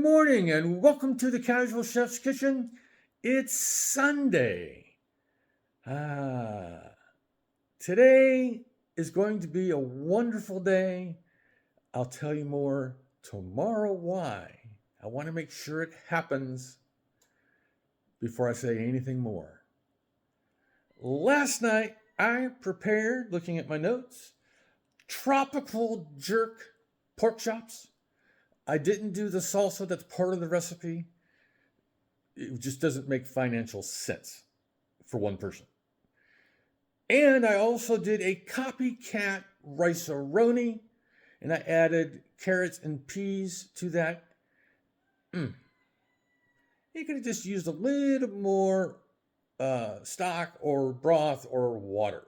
Good morning and welcome to the Casual Chef's Kitchen. It's Sunday. Today is going to be a wonderful day. I'll tell you more tomorrow why. I want to make sure it happens before I say anything more. Last night I prepared, looking at my notes, tropical jerk pork chops. I didn't do the salsa that's part of the recipe. It just doesn't make financial sense for one person. And I also did a copycat rice-a-roni, and I added carrots and peas to that. You could have just used a little more stock or broth or water.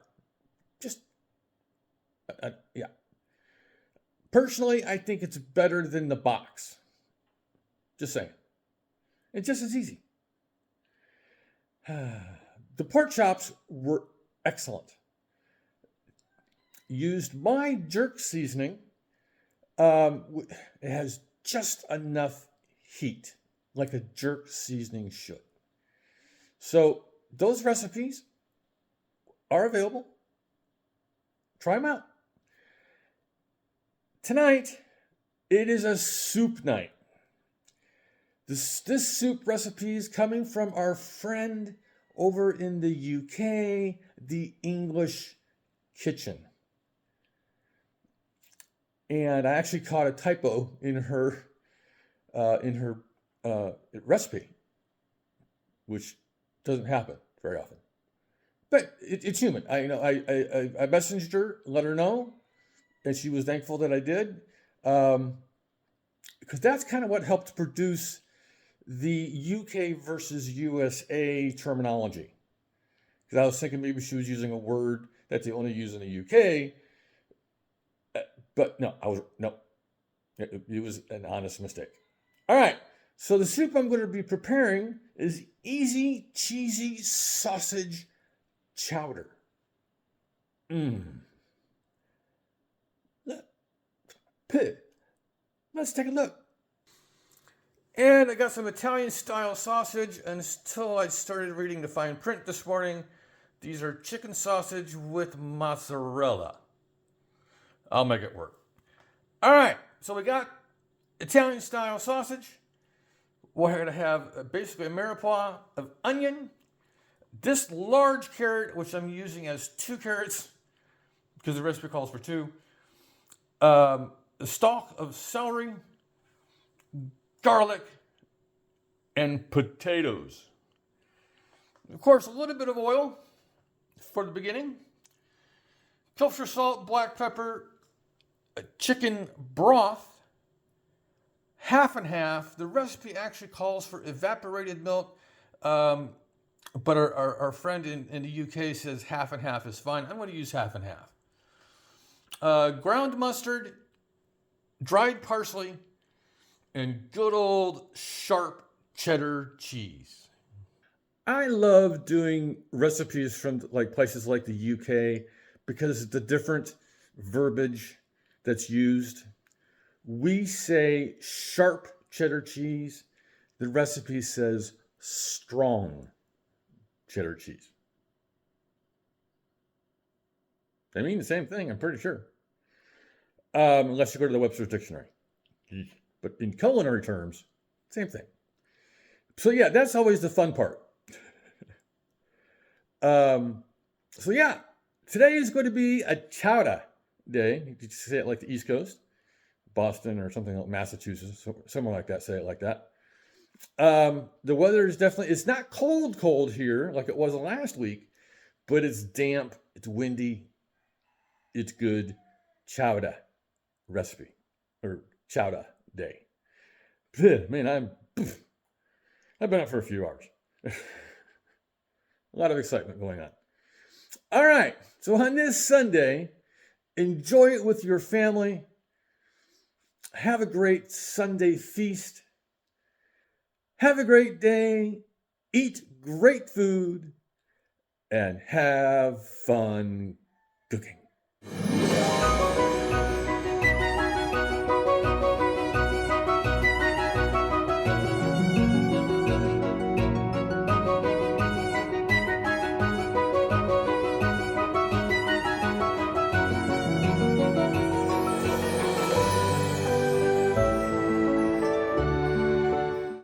Yeah. Personally, I think it's better than the box. Just saying. It's just as easy. The pork chops were excellent. Used my jerk seasoning. It has just enough heat, like a jerk seasoning should. So those recipes are available. Try them out. Tonight, it is a soup night. This soup recipe is coming from our friend over in the UK, the English Kitchen. And I actually caught a typo in her recipe, which doesn't happen very often. But it's human. I messaged her, let her know, and she was thankful that I did, because that's kind of what helped produce the UK versus USA terminology. Because I was thinking maybe she was using a word that they only use in the UK, but no, it was an honest mistake. All right, so the soup I'm going to be preparing is easy, cheesy sausage chowder. Let's take a look. And I got some Italian-style sausage, and until I started reading the fine print this morning, these are chicken sausage with mozzarella. I'll make it work. All right, so we got Italian-style sausage. We're going to have basically a mirepoix of onion, this large carrot, which I'm using as 2 carrots, because the recipe calls for 2, a stalk of celery, garlic, and potatoes. Of course, a little bit of oil for the beginning. Kosher salt, black pepper, chicken broth, half and half. The recipe actually calls for evaporated milk, but our friend in the UK says half and half is fine. I'm going to use half and half. Ground mustard, dried parsley, and good old sharp cheddar cheese. I love doing recipes from places like the UK because of the different verbiage that's used. We say sharp cheddar cheese. The recipe says strong cheddar cheese. They mean the same thing, I'm pretty sure. Unless you go to the Webster's Dictionary. But in culinary terms, same thing. So yeah, that's always the fun part. Today is going to be a Chowder day. You could say it like the East Coast, Boston or something like Massachusetts, somewhere like that, say it like that. The weather is it's not cold here like it was last week, but it's damp, it's windy, it's good. Chowder recipe, or Chowder day. Man, I've been up for a few hours. A lot of excitement going on. All right, so on this Sunday, enjoy it with your family. Have a great Sunday feast. Have a great day. Eat great food. And have fun cooking.